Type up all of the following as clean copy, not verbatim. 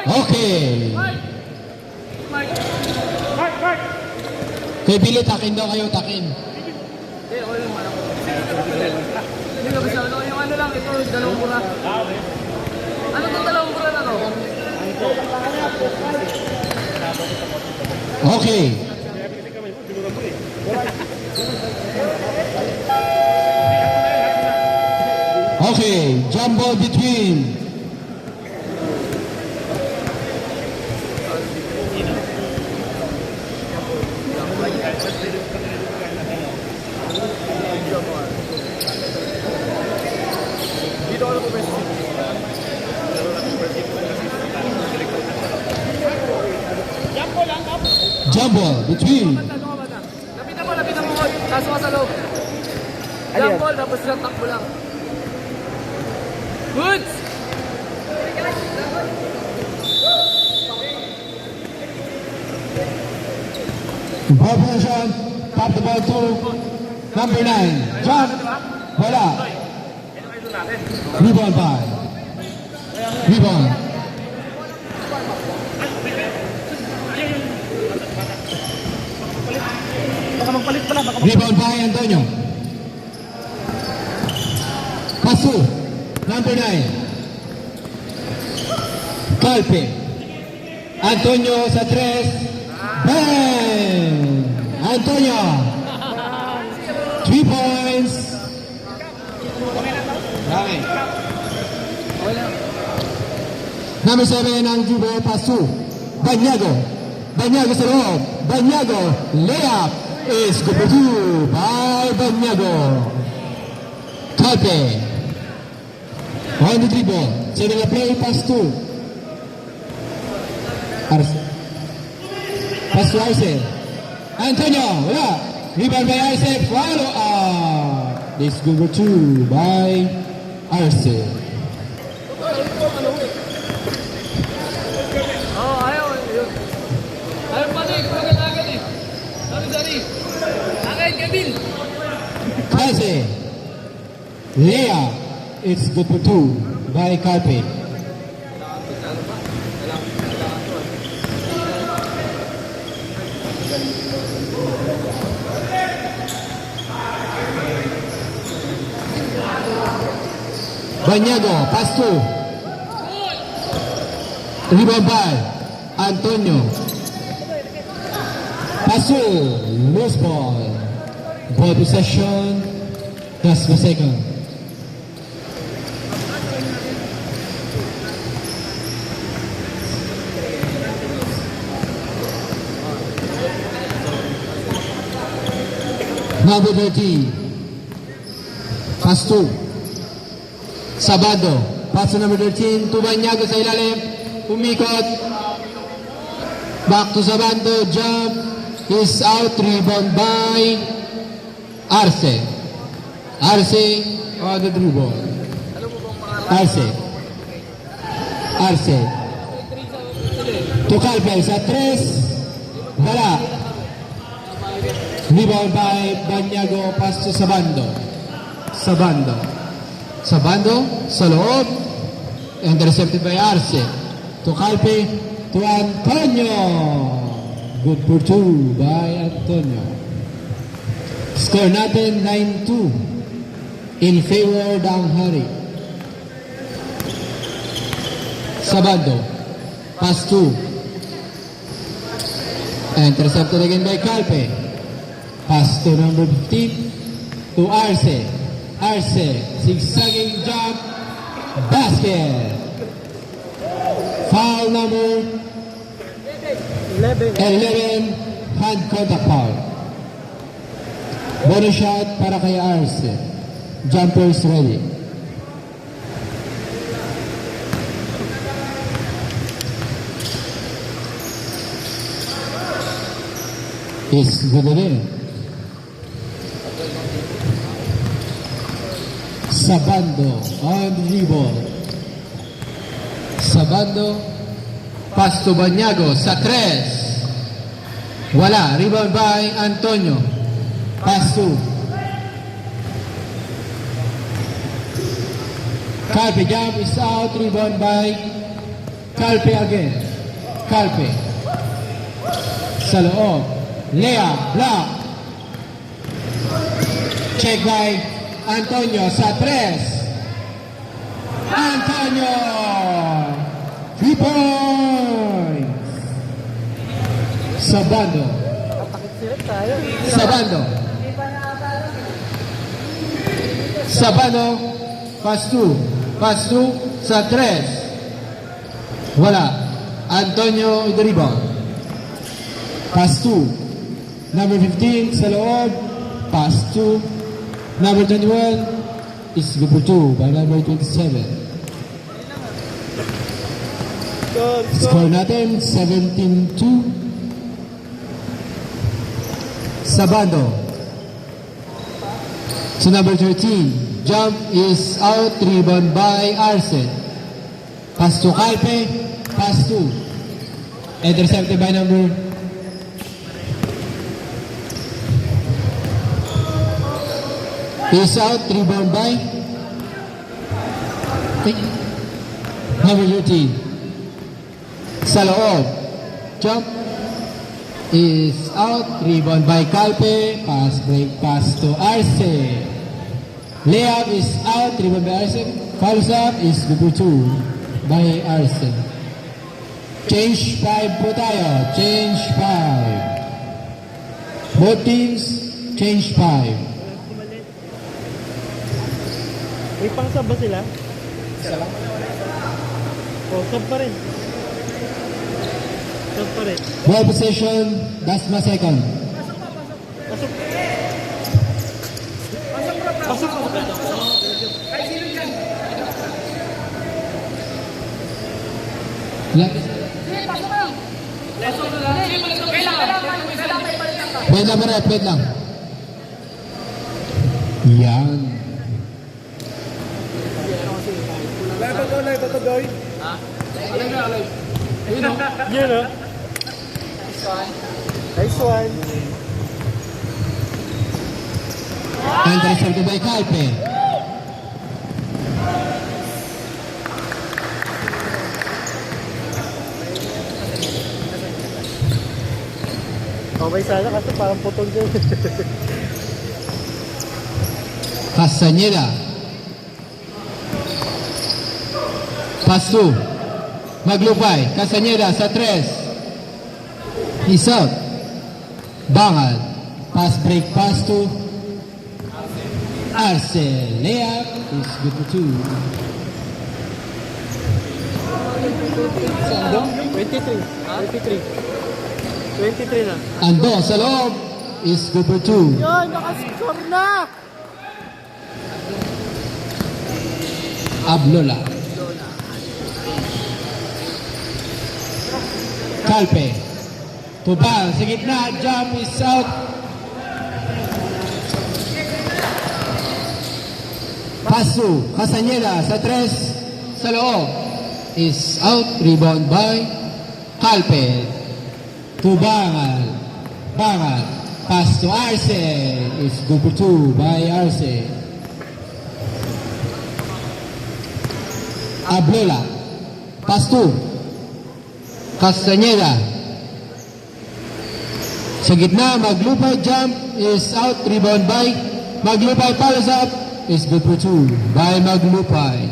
Okay. Kay Billy, takin daw kayo, takin. Hindi, okay lang man ako. Hindi ka basta, yung ano lang, ito, dalawang pura. Ano itong dalawang pura na to? Okay. Okay, jumbo between. Dito ako po best. Jumbo between. Lapitan mo ko. Kaso ka sa loob. Jump ball, tapos lang takbo lang. Goods! Ball position, top the ball to number 9. Jump. Wala. Rebound by. Rebound. Rebound by Antonio. Pasu. Number 9. Calpe. Antonio sa 3. Bang! Antonio. 3 points. Dami. Number 7 ang Jubo Pasu. Banyago. Banyago sa loob. Banyago. Layup is good for 2 by Banyago. Calpe. On the dribble. Sending a play pass to Arce. Pass to Arce. Antonio. Wala. Rebound by Arce. Follow up. This is good for 2 by Arce. Oo, ayaw. Ayaw pa rin, kumagal agad eh. Sorry. Agad, Gabil. Arce. Layup. It's good for 2 by Calpe. Banyago, pass to. Rebound by Antonio. Pass to. Loose ball. Ball possession. Just a second. Number 30. Pass to Sabado. Pass to number 13. To Banyago sa ilalim. Umikot. Back to Sabado. Jump. Is out. Rebound by Arce. Arce on the dribble. Arce. Arce. To Calpe sa 3. Wala. Rebound by Banyago, pass to Sabando. Sabando sa loob. Intercepted by Arce. To Calpe, to Antonio. Good for 2 by Antonio. Score natin 9-2 in favor ng Hari. Sabando. Pass 2. Intercepted again by Calpe. Pass to number 15 to Arce. Arce, zigzagging jump, basket. Foul number 11, hand contact foul. Bonus shot para kay Arce. Jumpers ready. Is good din. Sabando on the dribble. Sabando. Pass to Banyago sa 3. Wala. Rebound by Antonio. Pass to Calpe. Jump is out. Rebound by Calpe again. Calpe. Sa loob. Lea, block. Check by Antonio sa 3. Antonio! 3 points! Sabando. Sabando. Sabando. Pass 2. Pass 2 sa 3. Wala. Antonio the rebound. Pass 2. Number 15 sa loob. Pass 2. Number 21 is good for 2 by number 27. Score natin 17-2. Sabando. So number 13, jump is out, rebound by Arsen. Pass to Calpe, pass to. Intercepted by number is out, rebound by number 13. Sa loob. Jump is out, rebound by Calpe, pass break, pass to Arce. Layup is out, rebound by Arce. Fouls up is good for 2 by Arce. Change 5 po tayo. Change 5. Both teams, change 5. May pang-sub ba sila? Isa lang. O, sub pa rin. Sub pa rin. Ball possession, Dasma second. Pasok. Pasok. Wait lang, wait lang. Yan. Live ba to, Goy? Ha? Alay na, alay. Ayun o. Yun, o. Nice one. Intercepted by Calpe. Okay sana kasi parang putol dyan. Castañeda. Pass 2. Maglupay. Castañeda sa 3. He's out. Bangal. Pass break, pass 2. Arce. Layup is good for 2. Sando? 23. 23 na. Ando sa loob is good for 2. Yan, nakascore na! Ablola. Calpe. Tubal sa gitna. Jump is out. Pasu. Castañeda sa 3. Sa loob is out. Rebound by Calpe. To Bangal. Bangal. Pass to Arce. Is good for 2 by Arce. Ablola. Pass 2. Castañeda. Sa gitna, Maglupay jump is out, rebound by Maglupay, follows up, is good for 2 by Maglupay.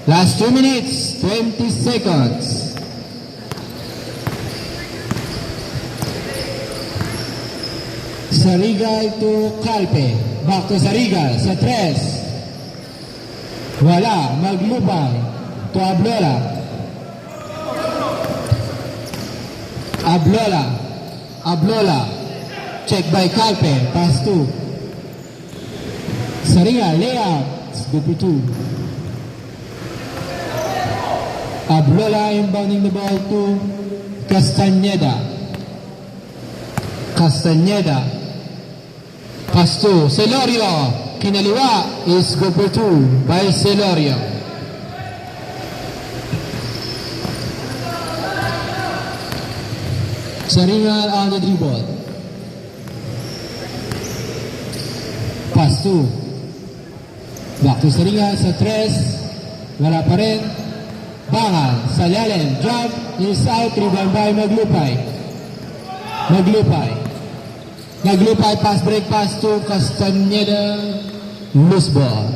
Last 2 minutes, 20 seconds. Sarigal to Calpe. Back to Sarigal sa 3. Wala, Maglupay to Ablola. Ablola. Check by Calpe. Pass 2. Sariga, layup. It's good for 2. Ablola inbounding the ball to Castañeda. Pass 2. Celorio. Kinaliwa is good for 2 by Celorio. Saringal on the dribble. Pass 2. Back to Saringal sa 3. Wala pa rin. Bangal, sa lalim, jump, is out, rebound by Maglupay. Maglupay. Maglupay, pass, break, pass to Castaneda, loose ball.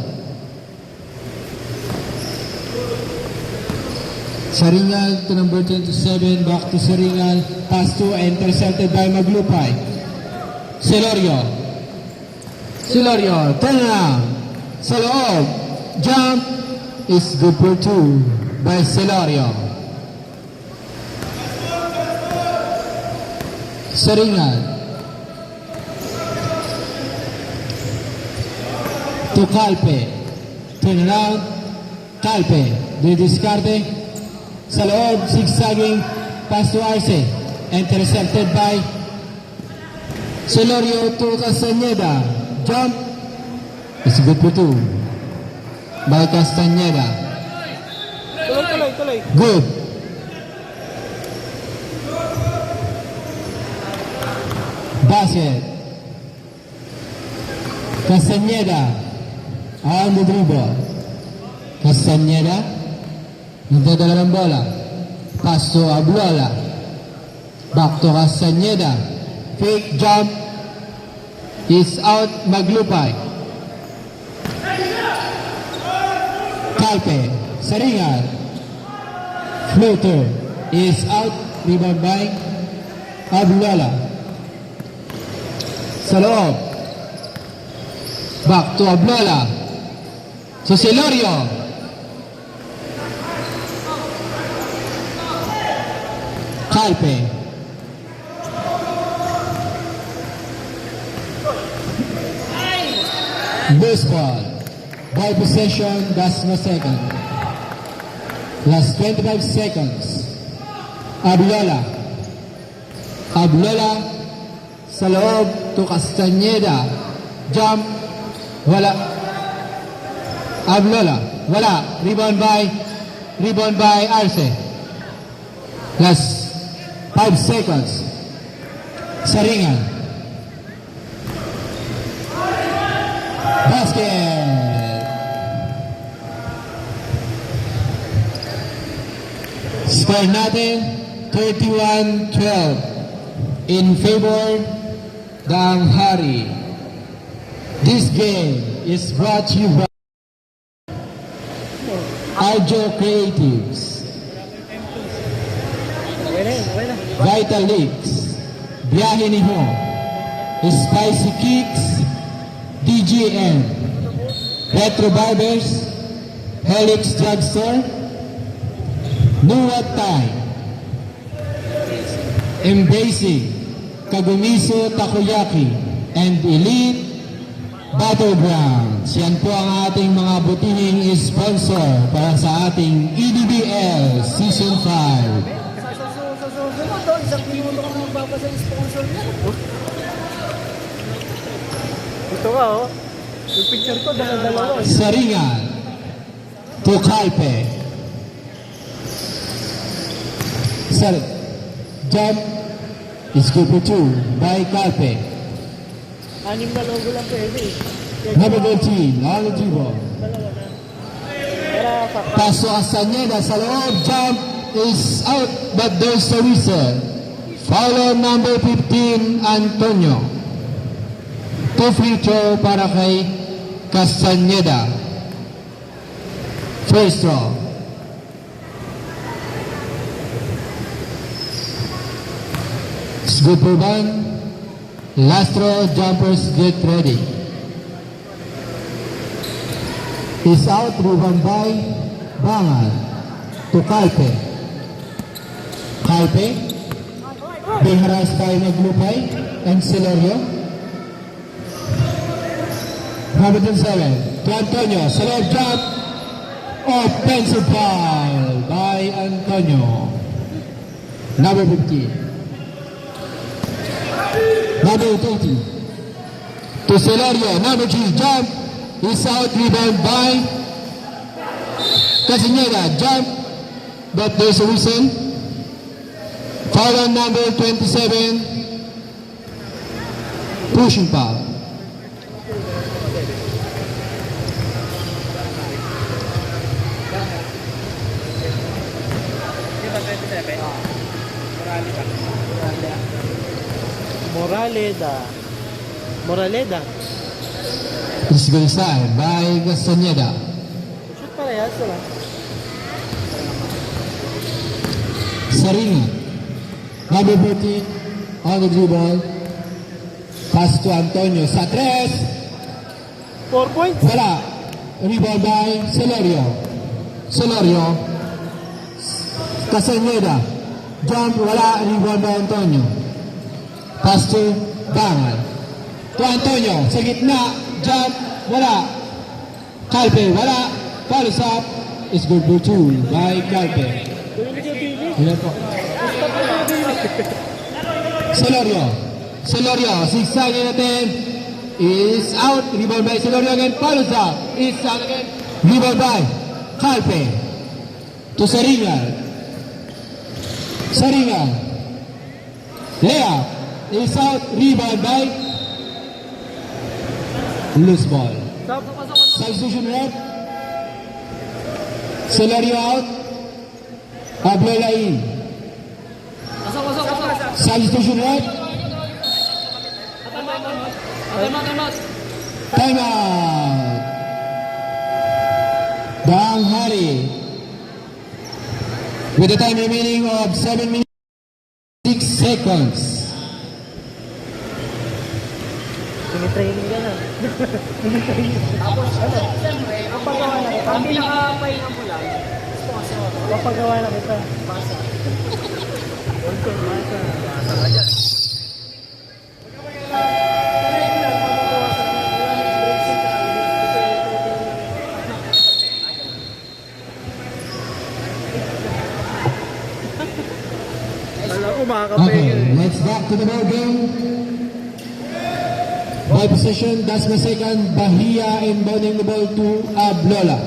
Saringal to number 27, back to Saringal, pass to, intercepted by Maglupay. Celorio. Celorio, turn around. Sa loob, jump, is good for 2 by Celorio. Saringal. To Calpe. Turn around. Calpe. Didiscarte. Sa loob, zigzagging. Pass to Arce. Intercepted by Celorio to Castaneda. Jump. It's good for 2 by Castaneda. Tuloy. Good. Basket. Castaneda. On the dribble. Castaneda. Nagdadala ng bola. Pass to Ablola. Back to Castaneda. Fake jump. Is out Maglupay. Calpe. Saringal. Floater. Is out. Rebound by Ablola. Sa loob. Back to Ablola. So Celorio. Calpe. Loose ball. Ball possession, that's no second. Last 25 seconds. Ablola. Ablola. Sa loob to Castaneda. Jump. Wala. Ablola. Wala. Rebound by Arce. Last 5 seconds. Saringan. Basket. Score natin 31-12 in favor ng Hari. This game is brought to you by Arjo Creatives, Vitalix, Biyahe ni Ho, Spicy Kicks, DGN, Retro Barbers, Helix Drugstore, Nuwat Time, Embracing, Kagumiso Takoyaki, and Elite Battlegrounds. Yan po ang ating mga butihing sponsor para sa ating EDBL Season 5. Isang minuto ka magbabasa yung sponsor niya. Ito nga, oh. Yung picture ko, dalawa. Saringan to Calpe. Jump is good for 2 by Calpe. Anim na logo lang pwede eh. Number 13, on the dribble. Dalawa na. Para sakta. Paso Castaneda sa loob, jump is out, but there's a whistle. Foul on number 15, Antonio. 2 free throw para kay Castaneda. First throw. It's good for 1. Last throw, jumpers get ready. Is out, rebound by Bangal to Calpe. Calpe being harassed by Maglupay and Celorio. Hamilton 7 to Antonio. Celorio jump. Offensive foul by Antonio. Number 15. Number 30 to Celorio. Number 3 jump. Is out, rebound by Castaneda. Jump, but there's a whistle. Foul on number 27. Pushing foul. Moraleda. Moraleda. Is good side by Castaneda. Shoot parehas sila. Sarina. Number 14 on the dribble. Pass to Antonio. Sa 3. 4 points. Wala. Rebound by Celorio. Celorio. Castaneda. Jump. Wala. Rebound by Antonio. Pass to Bangal. To Antonio. Sa gitna. Jump. Wala. Calpe. Wala. Follows up. Is good for 2 by Calpe. Gawin niyo Billy. Ayan po. Stop na Billy. Celorio. Celorio. Sigsagin natin. Is out. Rebound by Celorio again. Follows up. Is out again. Rebound by Calpe. To Saringal. Saringal. Lea. Is out. Rebound by loose ball. Stop. Substitution rep. Celorio out. Ablola in. Pasok. Substitution rep. Time out. Time out. Dang Hari. With a time remaining of 7 minutes 6 seconds. Tinitraining ka na. Tapos, siyempre, ang pinaka-pahinga mo lang, Papagawa na kita. Alam ko makakapahinga. Okay, let's back to the ball game. Ball possession, that's the second. Bahia inbounding the ball to Ablola.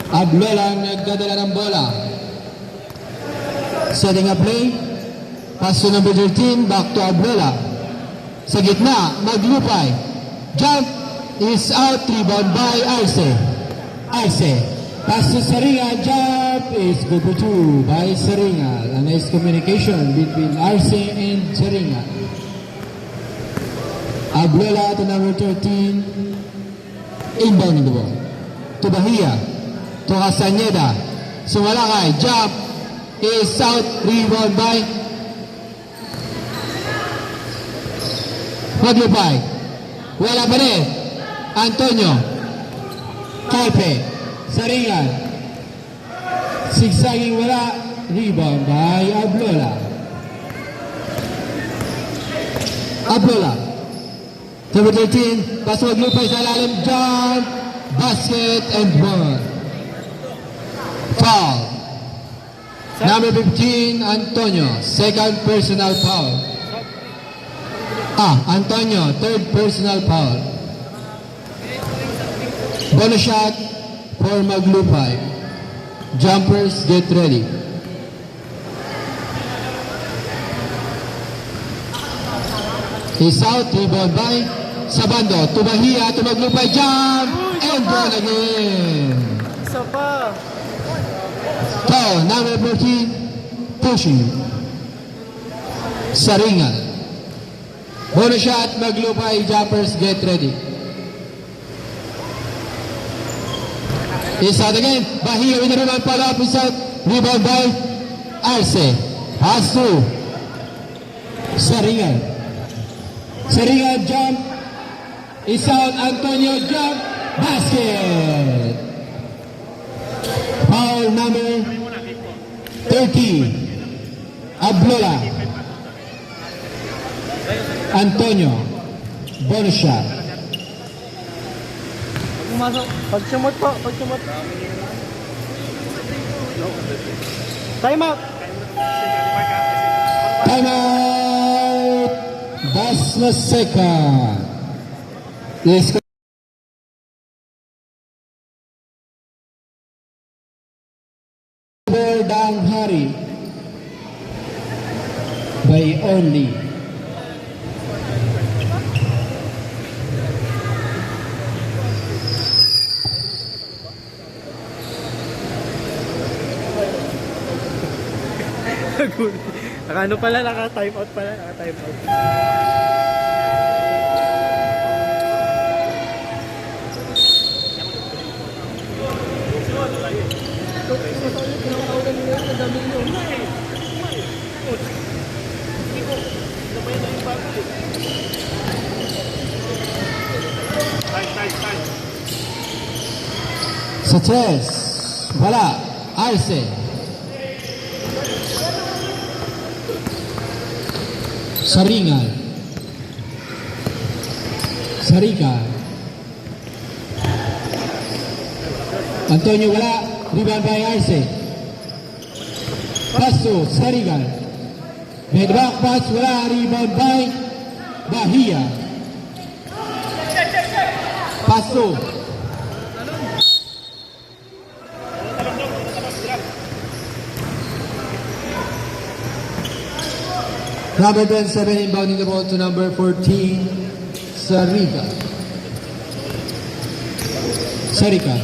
Ablola ang nagdadala ng bola. Setting up play. Pass to number 13, back to Ablola. Sa gitna, Maglupay. Jump is out, rebound by Arce. Arce. Pass to Saringa, jump is good for 2 by Saringa. A nice communication between Arce and Saringa. Ablola to number 13. Inbounding the ball. To Bahia. To Castaneda. Sumalakay. Jump is out. Rebound by Maglupay. Wala pa rin. Antonio. Calpe. Saringan. Sigsaging wala. Rebound by Ablola. Ablola. Number 13, pass to Maglupay sa lalim, jump, basket, and one. Foul. Number 15, Antonio, second personal foul. Antonio, third personal foul. Bonus shot for Maglupay. Jumpers, get ready. He's out, rebound by Sabando. To Bahia, to Maglupay, jump, and goal again. Isa pa. Foul, number 14, pushing. Saringan. Bonus shot, Maglupay, jumpers, get ready. He's out again. Bahia with the rebound, follow up, he's out. Rebound by Arce. Pass to Saringan. Saringan jump. Is out. Antonio jump. Basket. Foul number 30. Ablola. Antonio. Bonus shot. Pumasok. Pagsimot po. Pagsimot. Time out. Time out. That's the second. Yes. Dang Hari by only. Ano pala, naka-time out pala, naka-time out. Sa chess, wala. Arce. Saringal. Sarika. Antonio wala. Rebound by Arce. Paso, Sarigal. Made back pass, wala. Rebound by Bahia. Paso. Number 27 inbounding the ball to number 14, Sarika. Sarika.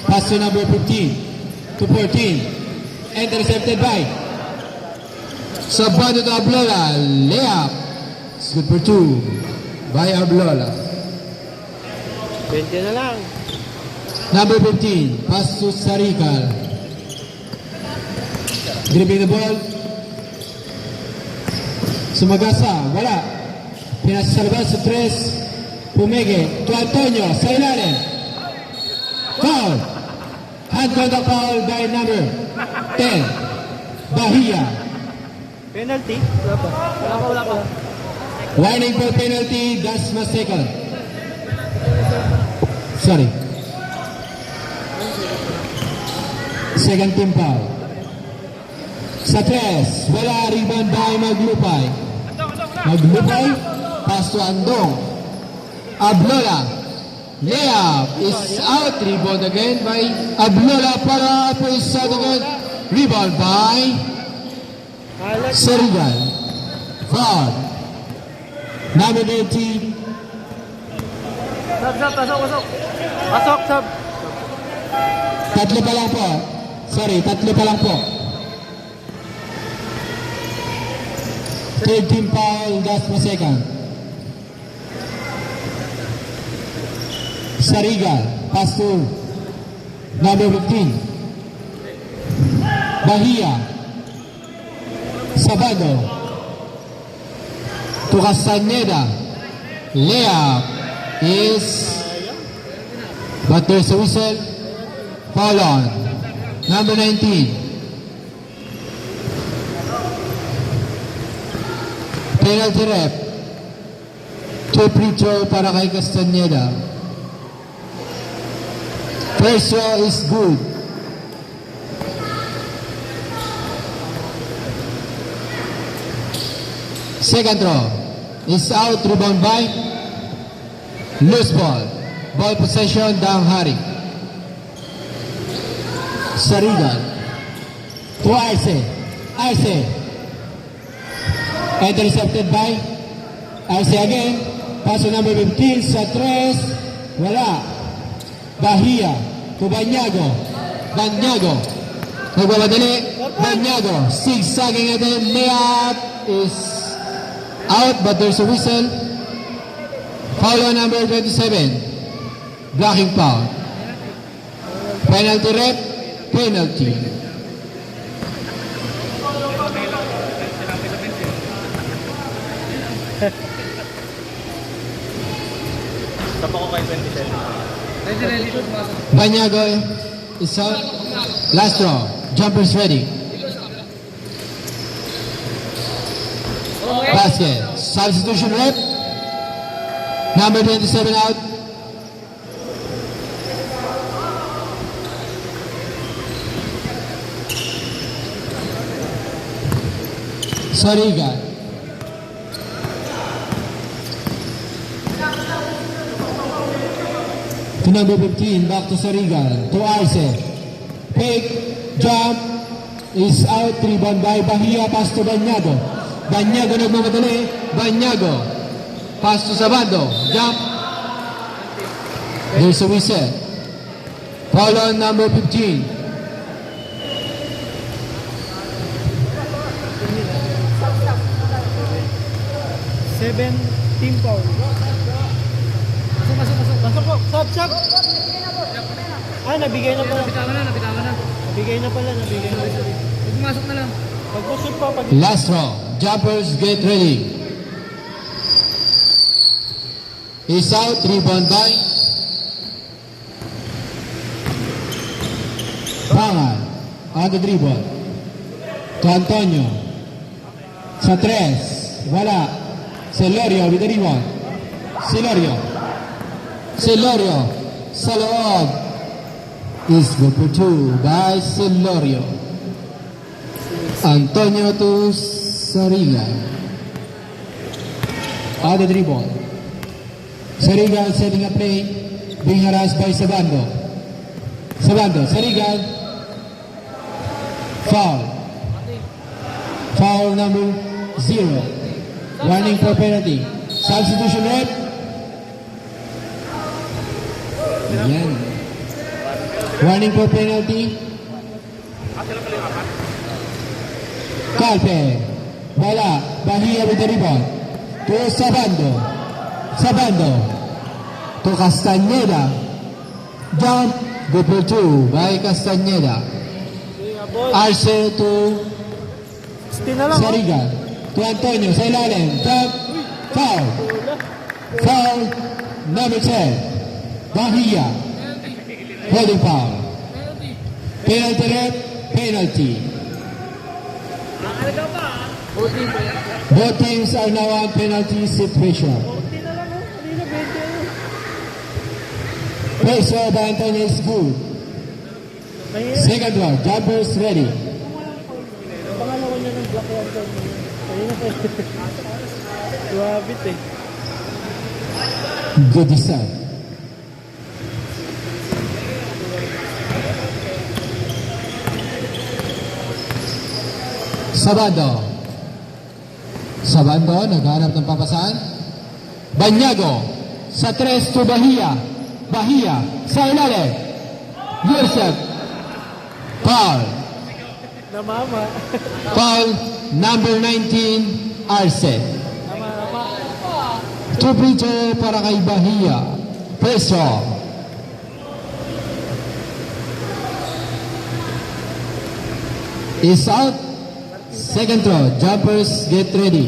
Pass to number 15 to 14. Intercepted by Sabado to Ablola. Layup. It's good for 2 by Ablola. 20 na lang. Number 15. Pass to Sarika. Dribbling the ball. Sumagasa, wala. Pinasalabas sa 3. Pumege to Antonio sa ilalim. Foul. Hand contact foul by number 10. Bahia. Penalty? Wala pa. Wala pa. Warning for penalty. That's my second. Sorry. Second team foul. Sa 3. Wala. Rebound by Maglupay. Maglupay. Pass to Andong. Ablola. Layup is out. Rebound again by Ablola para po is out again. Rebound by Halat. Serigal. Foul. Number 19. Sab, pasok. Pasok, sab. Tatlo pa lang po. Sorry, tatlo pa lang po. Third team foul, that's my second. Sarigal, pass to number 15. Bahia. Sabado. To Castaneda. Layup is, but there's a whistle. Foul on. Number 19. Penalty rep. 2 free throw para kay Castaneda. First throw is good. Second throw is out. Rebound by loose ball. Ball possession, Dang Hari. Sarigal. To Arce. Arce. Intercepted by Arce again. Paso number 15 sa 3. Wala. Bahia. To Banyago. Banyago. Nagbamadali. Banyago. Zigzagging again. Layup is out, but there's a whistle. Foul on number 27. Blocking foul. Penalty rep. Penalty. Sapa ko kay 27. Ready. Banyago is out. Last draw. Jumpers ready. Basket. Substitution rep. Number 27 out. Sariga. To number 15, back to Sariga. To Arce. Pick, jump, is out. Rebound by Bahia, pass to Banyago. Banyago nagmamadali. Banyago. Pass to Sabando. Jump. There's a whistle. Foul on number 15. 17 foul. Pasok po. Stop. Ah, nabigay na pala. Nabitawan na. Nabigay na pala. Pumasok na lang. Pag-pusot pa. Last round. Jumpers, get ready. Is out, rebound by Pangal. On the dribble. To Antonio. Sa tres. Wala. Celorio with the rebound. Celorio. Sa loob. Is good for two by Celorio. Antonio to Sariga. On the dribble. Sariga setting a play. Being harassed by Sabando. Sariga. Foul number 0. Warning for penalty. Substitution rep. Yan. Warning for penalty. Calpe. Wala. Bahia with the rebound. To Sabando. To Castañeda. Jump. Good for two by Castañeda. Arce to 16 na lang. Sariga. To Antonio. Sa ilalim. Jump. Foul. Number 10. Bahia. Holding foul. Penalty rep. Penalty. Both teams are now on penalty situation. 14 na lang. Kanina 20. Pressure by Antonio is good. Second round. Jumpers ready. Pangalawa niya ng black yan. Kanina pa. Duwabit eh. Good design. Sabando, naghanap ng papasan. Banyago, sa tres to Bahia. Sa ilalim. Yusef. Foul. Namama. Foul number 19, Arce. Namama. Two free throw para kay Bahia. Pressure. Is out. Second throw. Jumpers get ready.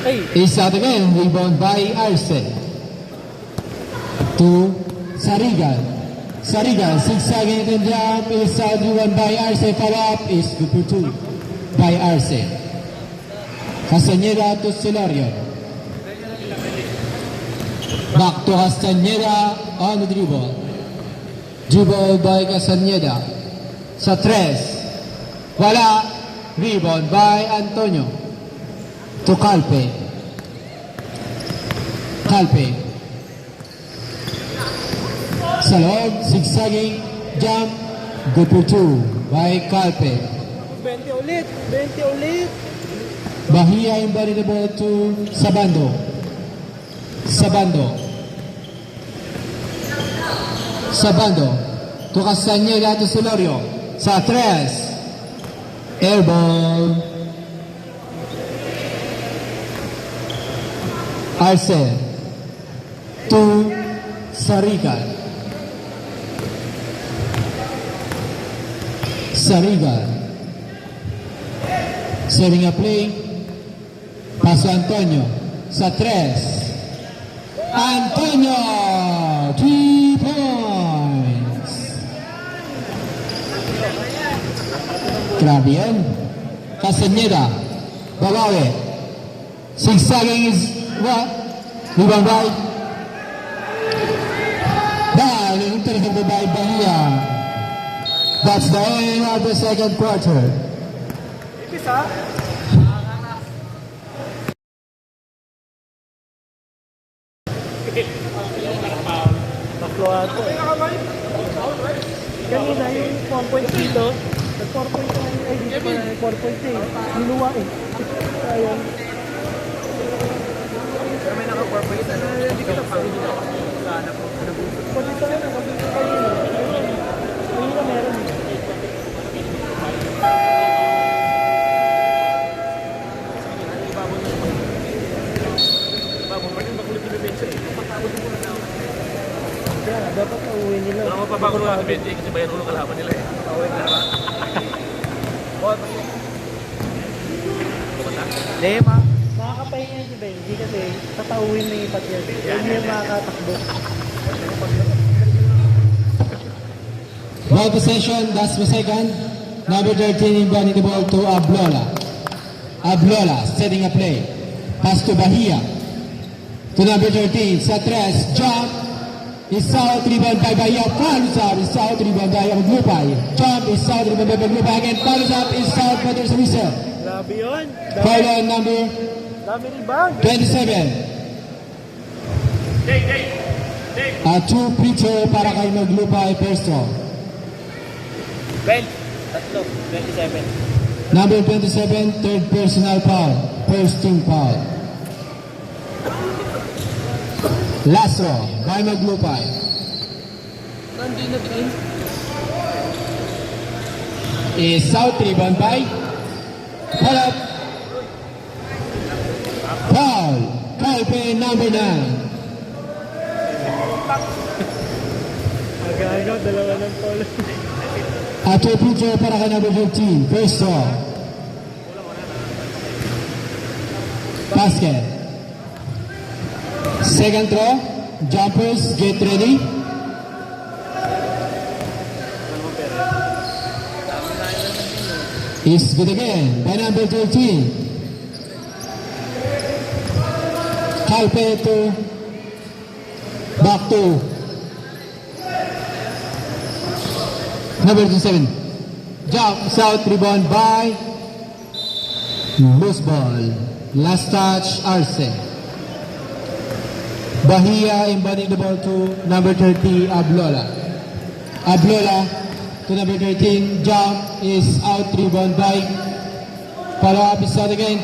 Ay, Is out again. Rebound by Arce. To Sarigan. Zigzagging and jump. Is out. Rebound by Arce. Follow up is good for two by Arce. Castañeda to Celorio. Back to Castañeda on the dribble. Dribble by Castañeda. Sa tres. Wala. Rebound by Antonio. To Calpe. Sa loob. Zigzagging. Jump. Good for two by Calpe. 20 ulit. Bahia inbounding the ball to Sabando. To Castañeda to Celorio. Sa tres. Airball. Arce. To Sariga. Setting a play. Paso Antonio. Sa tres. Antonio. 3 points. Grabe yan. Castañeda. Babawi. Zigzagging is what? Rebound by. Dahil intercept by Bahia. That's the end of the second quarter. Ipis ha? Takloato eh. Kanina yung 4 points dito. Nag 4 points na yung ID pa na 4 points eh. Niluwa eh. Ayun. Kami naka 4 points. Hindi ko na pangin ako. Pwede sa kanina. Kanina meron eh. Si Benji kasi bayan ulo kalaban nila eh. Away na ba? Hindi, makakapahinga si Benji kasi tatauhin na yung ipat yan. Hindi yung makakatakbo. Ball possession, that's the second. Number 13 inbounding the ball to Ablola. Ablola setting a play. Pass to Bahia. To number 13, sa tres, jump. Is out, rebound by Bahia. Follows up, is out, rebound by Maglupay. Jump, is out, rebound by Maglupay. Again, follows up, is out, but there's a whistle. Grabe yun. Foul on number Dami rebound. 27. Two free throw para kay Maglupay first throw. Ben, tatlo. 27. Number 27, third personal foul. First team foul. Last throw by Maglupay. Nandiyan na tingin. Is out, rebound by pull up. Foul. Calpe, number 9. Agaw, dalawa ng foul. Two free throw para kay number 15. First throw. Basket. Second throw. Jumpers, get ready. Is good again by number 13. Calpe to back to number 27. Jump, south, rebound by loose ball. Last touch, Arce. Bahia inbounding the ball to number 30, Ablola. Ablola to number 13. Jump is out, rebound by. Follow up is out again.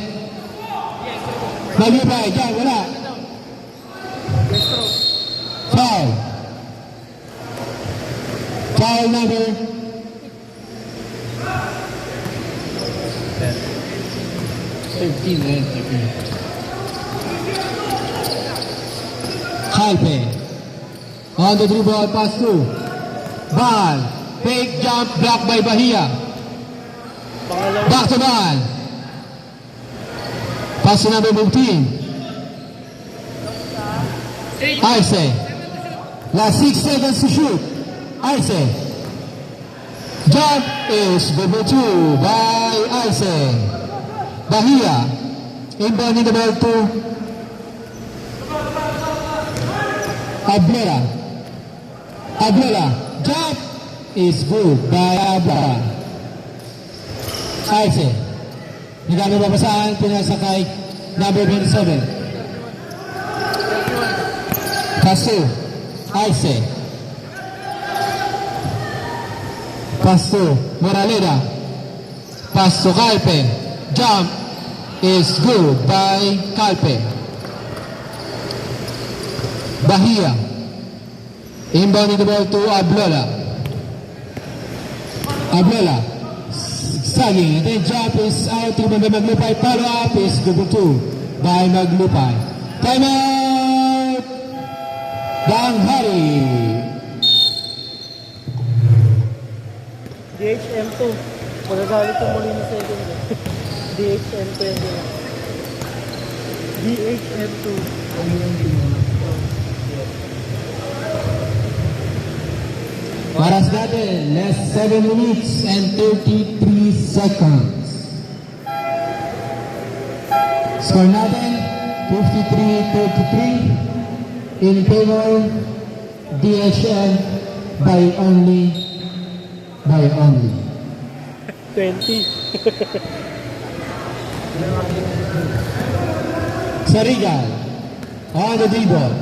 Maglupay, jump, wala. Foul. Foul number 13. Calpe. On the dribble, pass through. Ball. Fake jump, blocked by Bahia. Pangalawa. Back to ball. Pass to number 15. Arce. Last 6 seconds to shoot. Arce. Jump is number 2 by Arce. Bahia. Inbounding the ball to Ablola. Ablola. Jump is good by Ablola. Arce. Hindi kami babasahan. Pinasa kay number 27. Pass to Arce. Pass to Moraleda. Pass to Calpe. Jump is good by Calpe. Bahia. Inbounding the ball to Ablola. Ablola. Sagging. The jump is out. Rebound by Maglupay. Follow up is good for 2 by Maglupay. Time out! Danghari. DHM2. Magagalit ang muli na second. DHM2 yan din. DHM2. Oras natin, last 7 minutes and 33 seconds. Score natin, 53-33 in favor DHM by only 20. Sarigal on the dribble.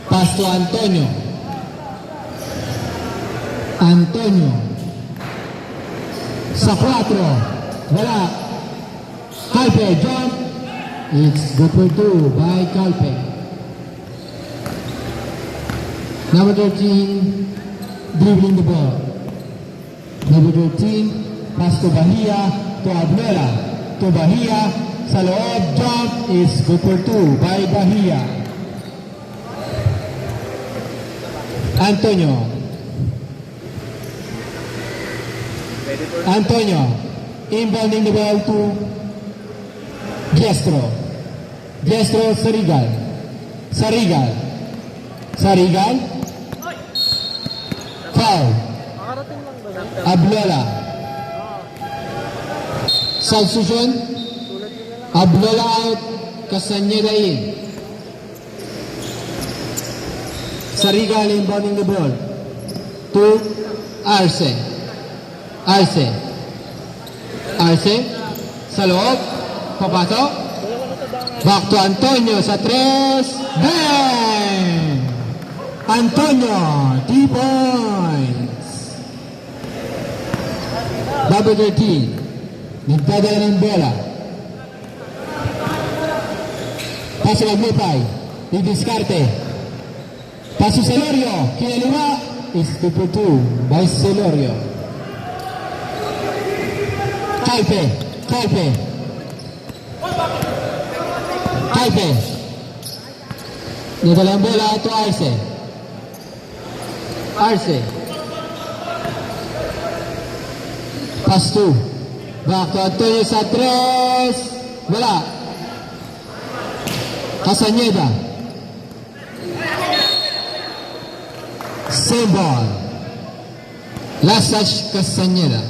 Pass to Antonio. Antonio. Sa 4. Wala. Calpe, jump. It's good for 2 by Calpe. Number 13, dribbling the ball. Number 13, pass to Bahia, to Ablola. To Bahia, sa loob, jump is good for 2 by Bahia. Antonio. Antonio, inbounding the ball to Diestro. Diestro, Sarigal. Sarigal. Sarigal. Foul. Makarating lang ba lang? Ablola. Substitution. Ablola out. Castañeda in. Sarigal inbounding the ball to Arce. Arce. Arce. Sa loob. Papasok. Back to Antonio sa 3. Bang! Antonio, 3 points. Double 13. Nagdadala ng bola. Paso maglipay. Didiskarte. Paso Celorio. Kinaliwa. Is 2-2 by Celorio. Calpe. Calpe. Calpe. Nadala ang bola to Arce. Arce. Pass 2. Back to Antonio sa 3. Wala. Castañeda. Same ball. Last touch Castañeda.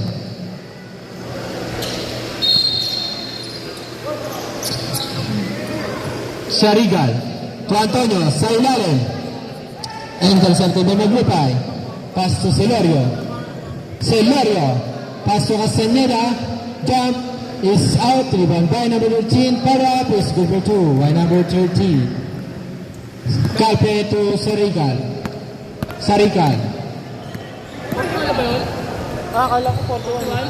Sarigal. To Antonio sa ilalim. Intercepted by Maglipay. Pass to Celorio. Celorio. Pass to Castañeda. Jump is out. Rebound by number 13. Para up is good for 2 by number 13. Calpe to Sarigal. Sarigal. Akala ko 41.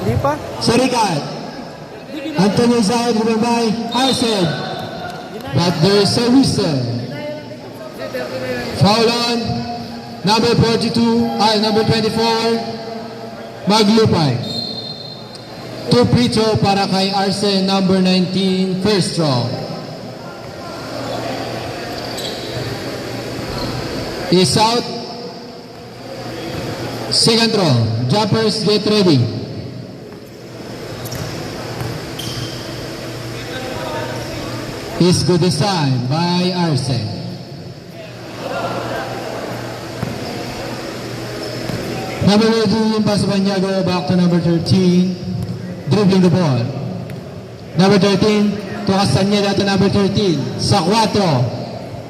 Hindi pa? Sarigal. Antonio is out. Rebound by Arced. But there is a whistle. Foul on number 42, number 24, Maglupay. 2 free throw para kay Arce, number 19, first throw. Is out. Second throw. Jumpers, get ready. Is good this time by Arce. Number 18, Paso Banyago, back to number 13, dribbling the ball. Number 13, to Castañeda to number 13, sa 4.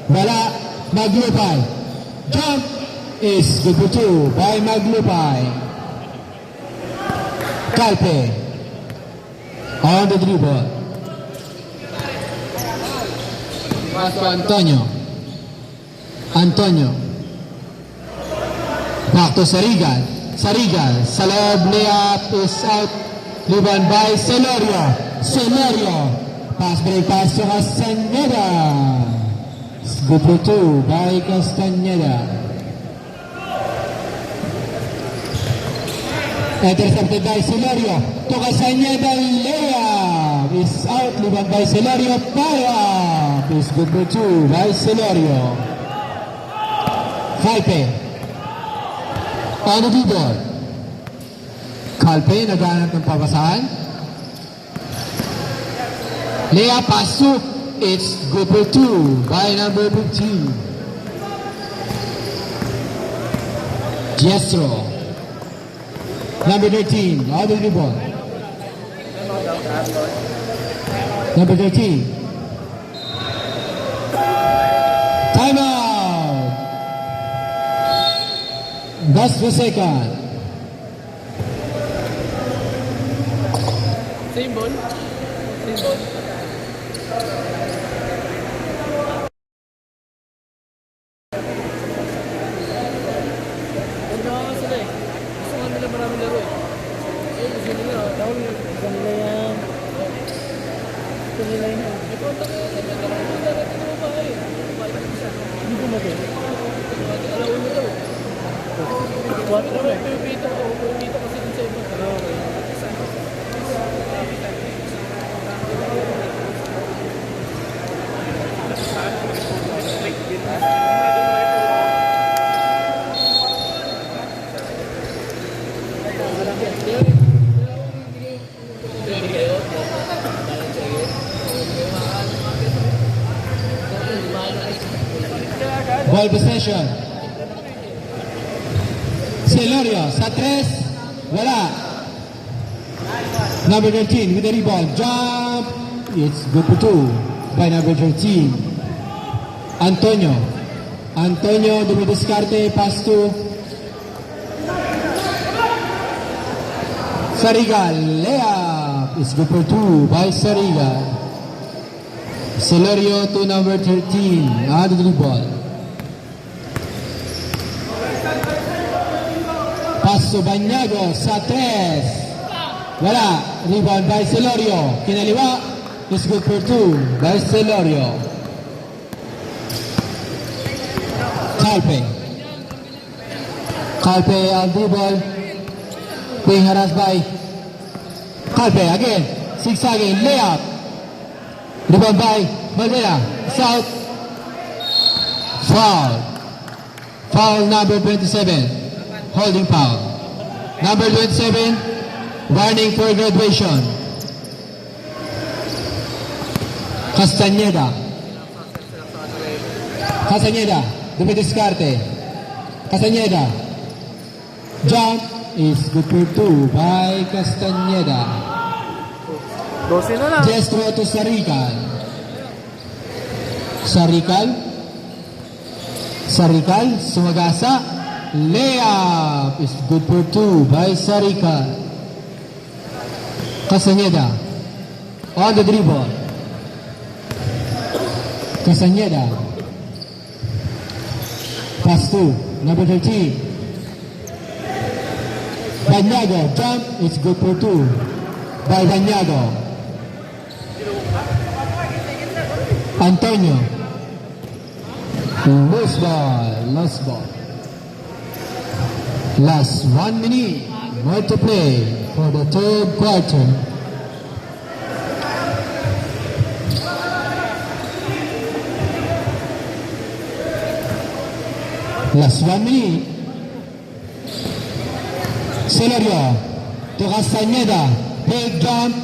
Wala, Maglupay. Jump is good for 2 by Maglupay. Calpe on the dribble. Pass to Antonio. Antonio. Back to Sarigal. Sarigal. Sa loob, layup is out. Liban by Celorio. Celorio. Pass break pass to Castañeda. Good for 2 by Castañeda. Intercepted by Celorio. To Castañeda, layup is out. Liban by Celorio. Para. Is good for 2 by Celorio. Calpe. On the board. Calpe, naghanap ng pabasahan. Lea pass to. It's good for 2 by number 15. Diestro. Number 13, on the ball. Number 13. Time out. That's the second. Same ball. Same ball. Ganda nga sila eh. Gusto nga nila maraming laro eh. Eh, gusto nila. Down, gusto nila yan. Gusto nila yan. May kontak nga nila. Darating na babae. Babae na siya. Hindi ko magaling. Alaun mo daw. What? Pipito ko. Pipito kasi dun sa iba. Ball possession. Celorio sa 3. Wala. Number 13 with the rebound. Jump. It's good for 2 by number 13. Antonio. Antonio dumidiskarte. Pass to Sarigal. Layup. It's good for 2 by Sarigal. Celorio to number 13. On the ball. Pass to Banyago sa 3. Wala. Rebound by Celorio. Kinaliwa. It's good for 2 by Celorio. Calpe. Calpe on the ball. Being harassed by Calpe again. Zigzagging. Layup. Rebound by Valera. South. Foul. Foul number 27. Holding foul. Number 27, warning for graduation. Castañeda. Castañeda, dumidiskarte. Castañeda. Jump is good for 2 by Castañeda. 12 na lang. Destro to Sarical. Sarical. Sarical, sumagasa. Layup is good for 2 by Sarical. Castañeda on the dribble. Castañeda. Pass to number 13. Banyago. Jump. It's good for 2 by Banyago. Antonio. Loose ball. Lost ball. Last 1 minute more to play for the third quarter. Last 1 minute. Celorio to Castañeda. Big jump.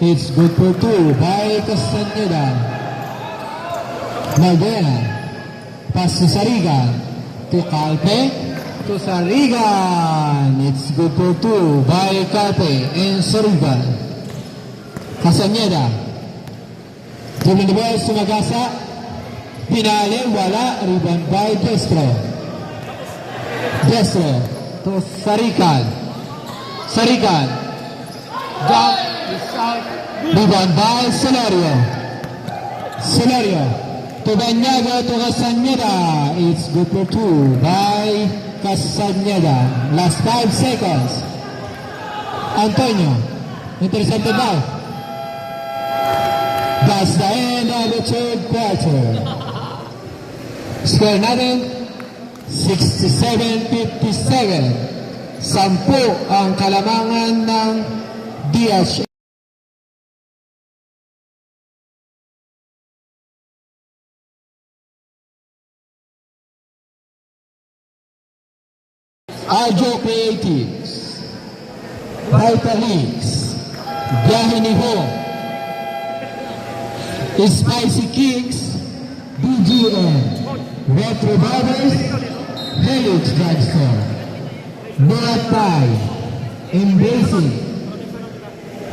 It's good for 2 by Castañeda. Maldena. Pass to Sarigan. To Calpe. To Sarigan. It's good for 2 by Calpe and Sarigan. Castañeda. Tuloy the ball, sumagasa. Pinali, wala. Rebound by Destro. Destro to Sarigan. Sarigan. Jump is out. Rebound by Celorio. Celorio to Banyago to Castañeda. It's good for 2 by Castañeda. Last 5 seconds. Antonio. Intercepted now. That's the end of the third quarter. Score natin, 67-57. 10 ang kalamangan ng DH. Arjo Creatives, Vitalix, Biyahe ni Ho, Spicy Kicks, BGN, Retro Brothers, Helix Drugstore, Murat Thai, Embracing,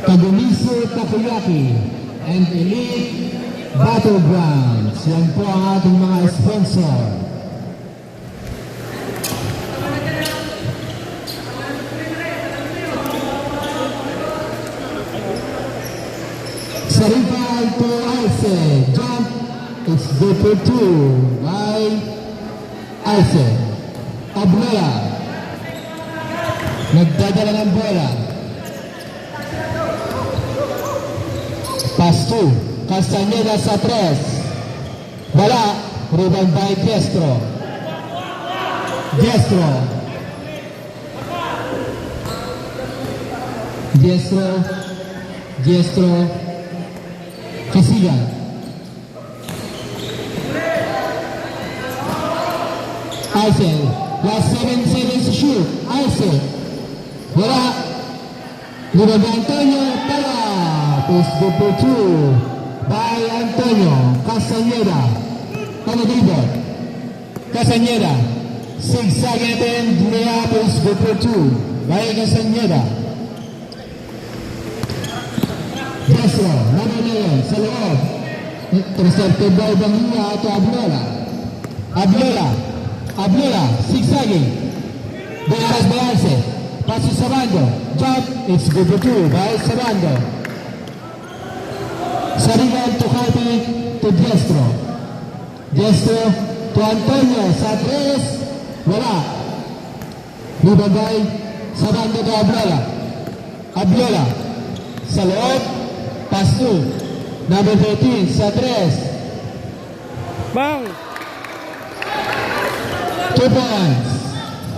Kagumiso Takoyaki, and Elite Battlegrounds. Yan po ang ating mga sponsor. Sarigal to Arce. Jump. It's good for 2 by Arce. Abnala. Nagdadala ng bola. Pass 2. Castañeda sa 3. Wala. Rebound by Destro. Destro. Destro. Destro. Kasigan. Arce. Last 7 seconds to shoot. Arce. Wala. Rebound by Antonio Pala. Is good for 2 by Antonio Castañeda. On the dribble. Castañeda. Zigzag natin. Layup is good for 2 by Castañeda. Destro, number 9, sa loob. Intercepted by Bahia to Ablola. Ablola, zigzagging. Benaras Bayarse. Passes Sabando. Jump, it's good for 2 by Sabando. Sarigan to Harvey to Destro. Destro to Antonio sa 3. Wala. Libagay. Sabando to Ablola. Sa loob. Pass 2. Number 13 sa 3. Bang! 2 points.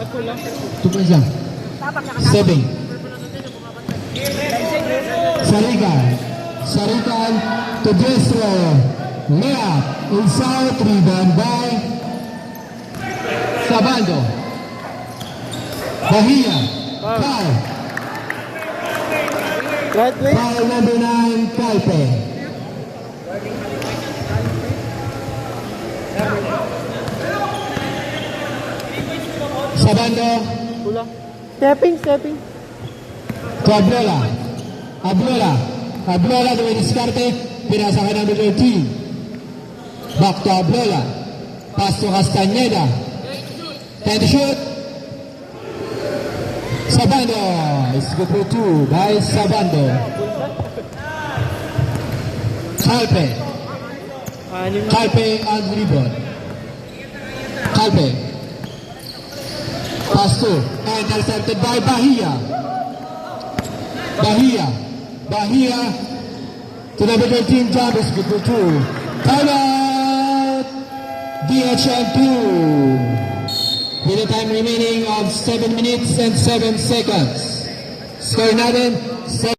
Ako lang. 2 points lang. 7. Sarikan to Destro. Layup. Inside. Rebound by Sabando. Bahia. Foul. Lightweight. Foul number 9, Calpe. Sabando Kulang. Stepping. to Ablola to diskarte. Pinasa kay number 13. Back to Ablola. Pass to Castañeda. Time to shoot. Sabando. It's good for 2 by Sabando. Calpe on the rebound. Calpe. Pass to. Intercepted by Bahia. To number 13, jump is good for 2. Time out. DHL 2. With a time remaining of 7 minutes and 7 seconds. Score natin 7.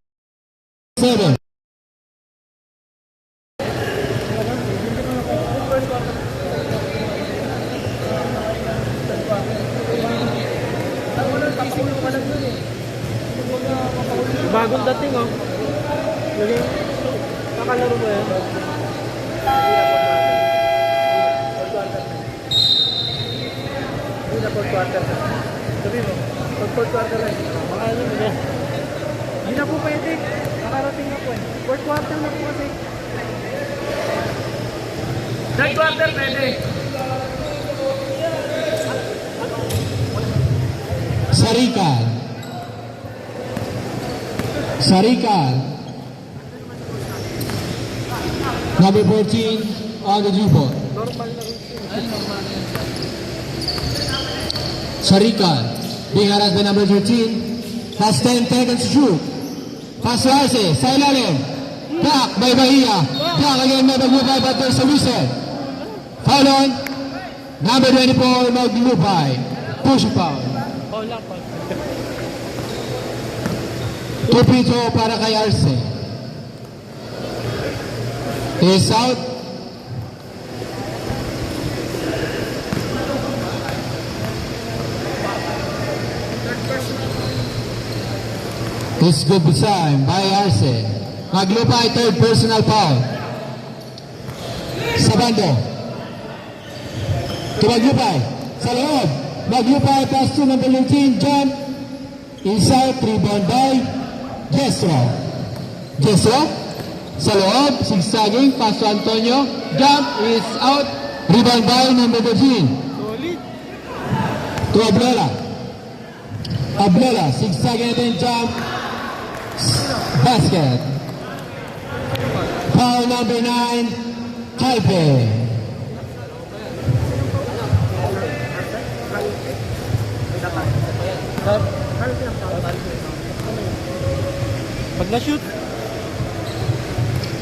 Bagong dating oh. Lagay. Kakalaro mo yan. Hindi na fourth quarter. Sabi mo, pag fourth quarter lang. Mga ano mo yan. Hindi na po pwede. Nakarating na po eh. Fourth quarter na po kasi. Third quarter, pwede. Sarikan. Number 14 on the dribble. Normal na rin. Sarikan. Being harassed by number 13. Has 10 seconds to shoot. Pass to Arce. Sa ilalim. Back by Bahia. Back again by Maglupay, but there's a whistle. Foul on. Number 24, Maglupay. Push foul. Oh, lang pa. Tupito para kay Arce. Is out. It's good design by Arce. Maglupay, third personal foul. Sabando. To Maglupay. Sa loob. Maglupay, pass to number 19, jump. Inside, rebound by Destro. Sa loob, zigzagging, pass to Antonio. Jump is out. Rebound by number 13. Solid. To Ablola, zigzagging natin, jump. Basket. Foul number 9, Calpe. Pag na-shoot.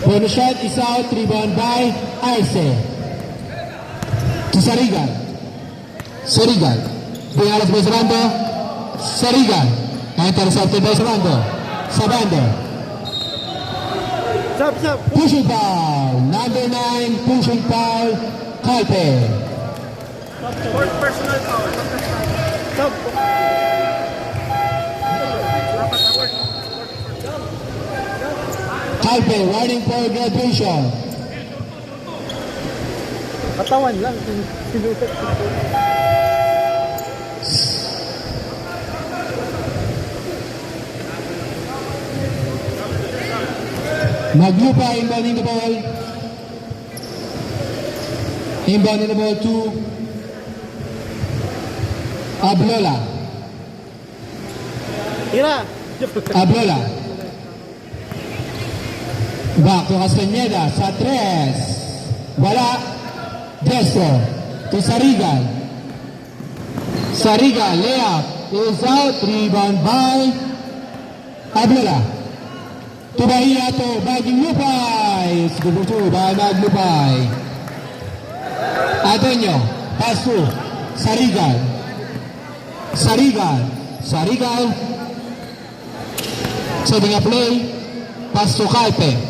Bonus shot is out, rebound by Arce. To Sarigan. Buyalas by Sabando. Sarigan. Intercepted by Sabando. Sab. Pushing foul. Number 9, pushing foul. Calpe. Fourth personal foul. Sab. Calpe, warning for graduation. Katawan lang. Sinukat. Maglupa inbounding the ball. Inbounding the ball to Ablola. Tira. Ablola. Back to Castañeda sa 3. Wala. Destro to Sarigal. Sarigal, layup is out. Rebound by Ablola. To Bahia to Baging Lupay. It's good to by Maglupay. Atenyo, pass to Sarigal. Sarigal. Sarigal. Setting a play. Pass to Calpe.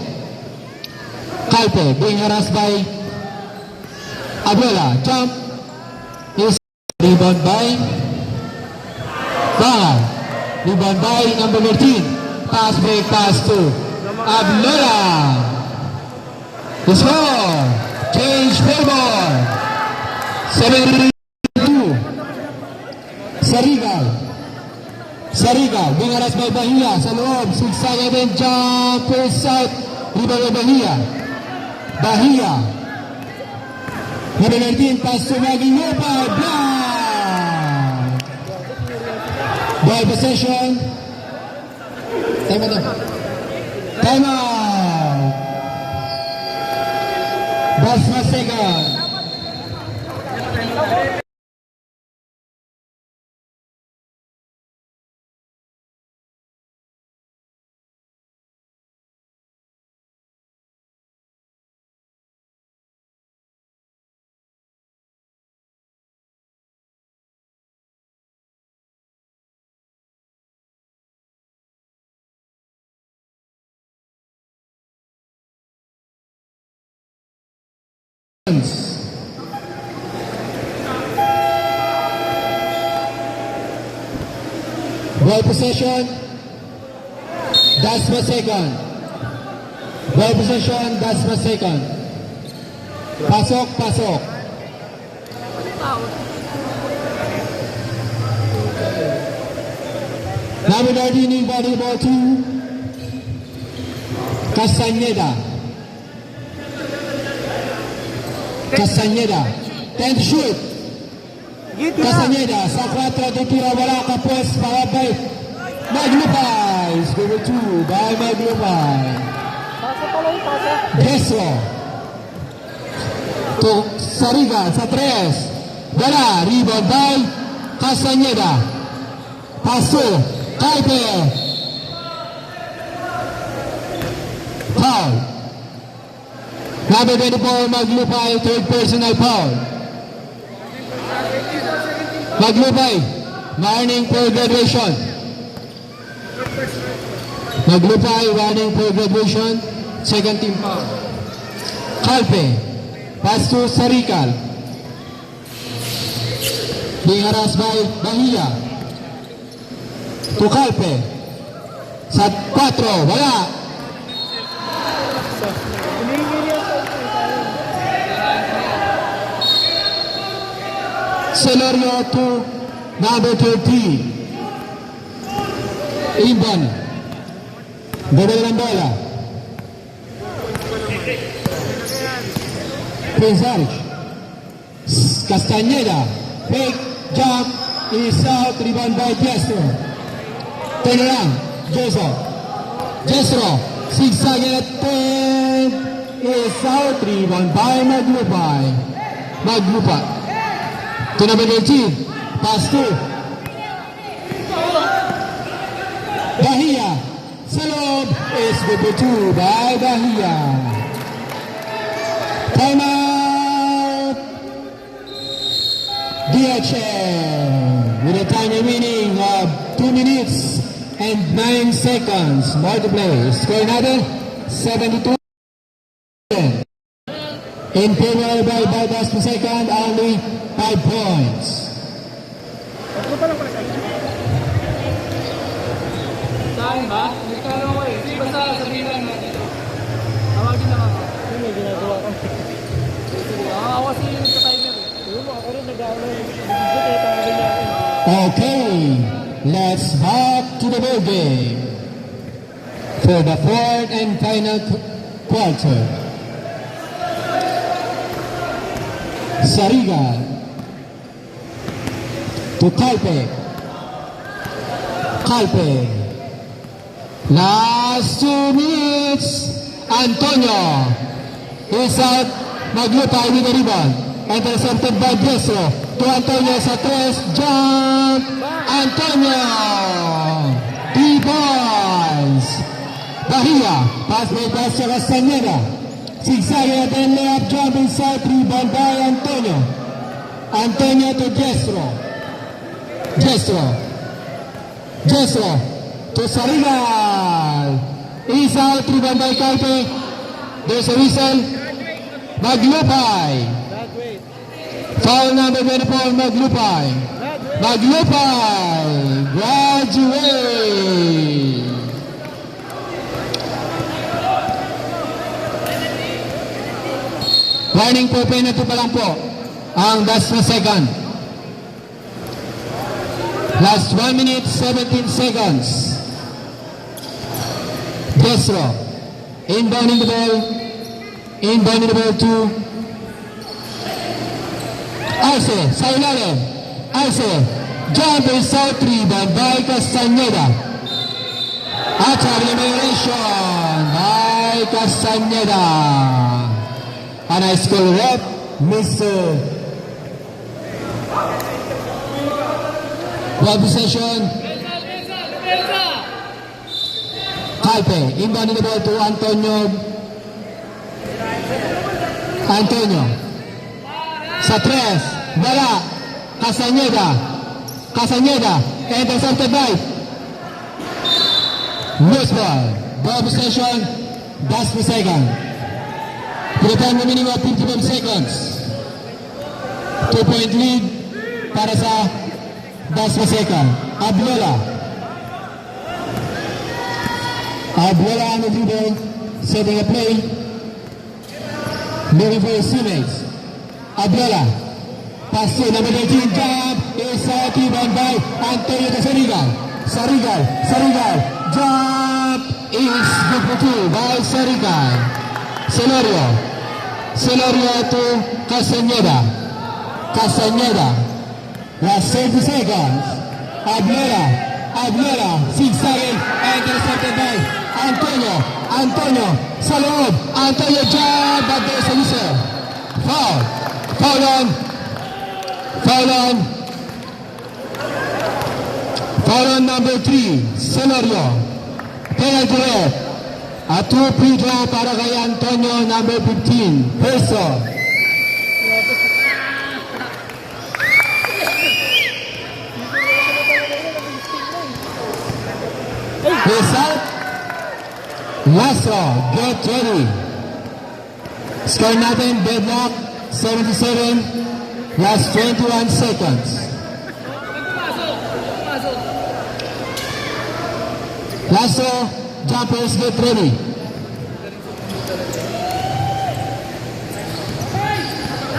Calpe being harassed by Ablola. Jump. Is rebound by Bangal. Rebound by number 13. Pass break pass to Ablola. The score. Change favor. 7-2. Sarigal. Sarigal. Being harassed by Bahia. Sa loob. Sigsag and jump. First out. Rebound by Bahia. Bahia. Number 19. Pass to Maging Lupa. Block. Ball possession. Time out. Time out. Basma second. Ball possession. Dasma second. Ball possession. Dasma second. Pasok, pasok. Number 13 body ball to Castañeda. Castañeda. 10 to shoot. Castañeda sa 4 de tira, wala ka pues para by Maglupay. Score 2 by Maglupay. Pasa pa lang, pasa. Destro to Sariga sa 3. Wala. Rebound by Castañeda. Paso. Calpe. Foul. Number 24 Maglupay, third personal foul. Maglupay, warning for graduation. Maglupay, warning for graduation. Second team foul. Calpe, pass to Sarigal. Being harassed by Bahia. To Calpe. Sa 4, wala. Celorio to number 13. Imban. Ganda ng bola. Pizarich. Castañeda. Fake jump is out. Rebound by Destro. Turn around. Destro. Zigzag at 10 is out. Rebound by Maglupay. Maglupay. To number 13, pass to Bahia. Sa loob is number 2 by Bahia. Time out. DHL with a time remaining of 2 minutes and 9 seconds. More to play. Score another 72. In favor by Baldas per second, only 5 points. Saan ba? Nagkano ko eh. Di ba sa sabihin lang natin ito? lagi na ako. Yung may ginagawa ko. Nakakawa si yung sa timer eh. Yung ako rin nag-aaral ng video kaya tawagin niya ako. Okay, let's back to the ball game for the fourth and final quarter. Sarigal to Calpe. Calpe. Last 2 minutes. Antonio is out. Maglupay with the rebound. Intercepted by Bresro. To Antonio sa 3. Jump. Antonio. D-balls. Bahia. Pass by Bastia Castaneda. Zigzag at then layup jump inside. Rebound by Antonio. Antonio to Bresro. Bresro. Bresro. To Sarigal. Is out. Rebound by Calpe. There's a whistle. Maglupay. Graduate. Foul number 24, Maglupay. Graduate. Maglupay. Graduate. Warning po, penalty pa lang po. Ang last na second. Last 1 minute, 17 seconds. Bresro. Inbounding the ball. Inbounding the ball to Arce, sa ilalim. Arce, jump inside 3 by Castaneda. At elimination by Castaneda. And I score rep, Mr. Ball possession. Calpe, inbounding the ball to Antonio. Antonio. Sa 3. Wala. Castaneda. Castaneda. Intercepted by. Loose ball. Ball possession. That's the second. For the time remaining of 55 seconds. 2-point lead para sa that's the second. Abiola. Abiola on the dribble. Setting a play. Looking for his teammates. Abiola. Pass to number 18. Jump. Is rebound by Antonio to Sarigal. Sarigal. Sarigal. Jump. Is good for 2 by Sarigal. Celorio. Celorio to Castaneda. Castaneda. Last 30 seconds. Abiola. Abiola. Zigzagging. Intercepted by Antonio. Antonio. Sa loob. Antonio jump. But there's a whistle. Foul. Foul on. Foul on. Foul on number 3. Celorio. Penalty red. A 2 free throw para kay Antonio, number 15. Perso. Result. Lasso. Get ready. Score natin, deadlock, 77. Last 21 seconds. Lasso, jumpers, get ready.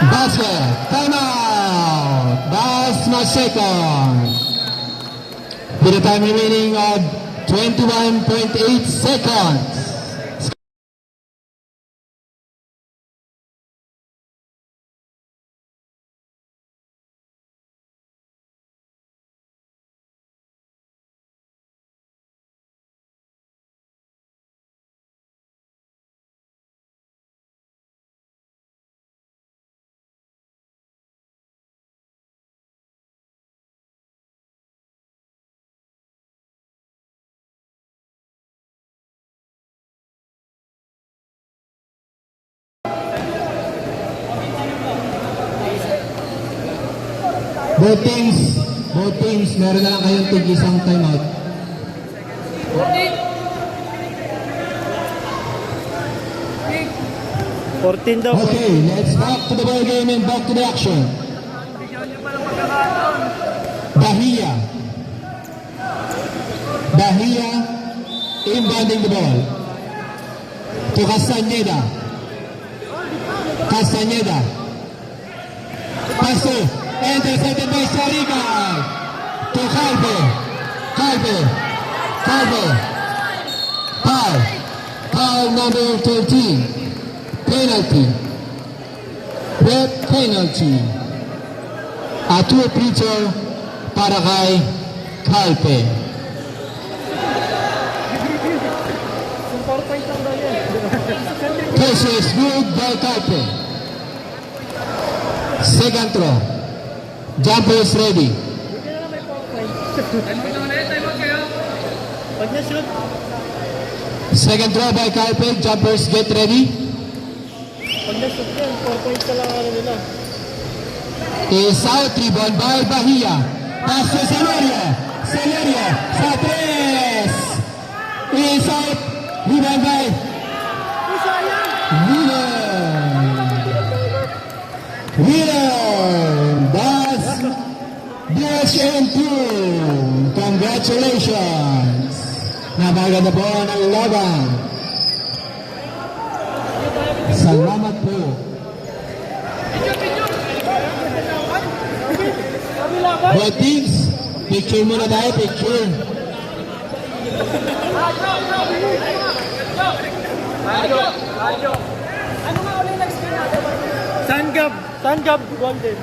Basket, timeout. Last my second. With a time remaining of 21.8 seconds. Both teams, meron na lang kayong tig-isang timeout. 14 daw. Okay, let's back to the ball game and back to the action. Bigyan niyo pa ng pagkakataon. Bahia. Bahia inbounding the ball. to Castañeda. Castañeda. Pass to, intercepted by Sarigan. To Calve. Calve. Calve. Foul. Foul number 13. Penalty. Red penalty. A 2 pitcher para kay Calpe. Yung 4 points lang daw yan. Cases good by Calpe. Second throw. Jumper is ready. Hindi na lang may 4 points. Time out kayo. Pag na-shoot, Second throw by Calpe. Jumpers get ready. pag na-shoot yan, 4 points na lang ano nila. Is out. Rebound by Bahia. Pass to Celerio. Celerio sa 3. Is out. Rebound by Wheeler. That's DHM2. Congratulations. Napaganda po ng laban. Salamat po. Both teams, picture muna tayo, picture. Sangab Golden.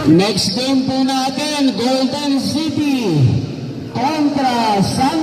Next game po natin, Golden City kontra San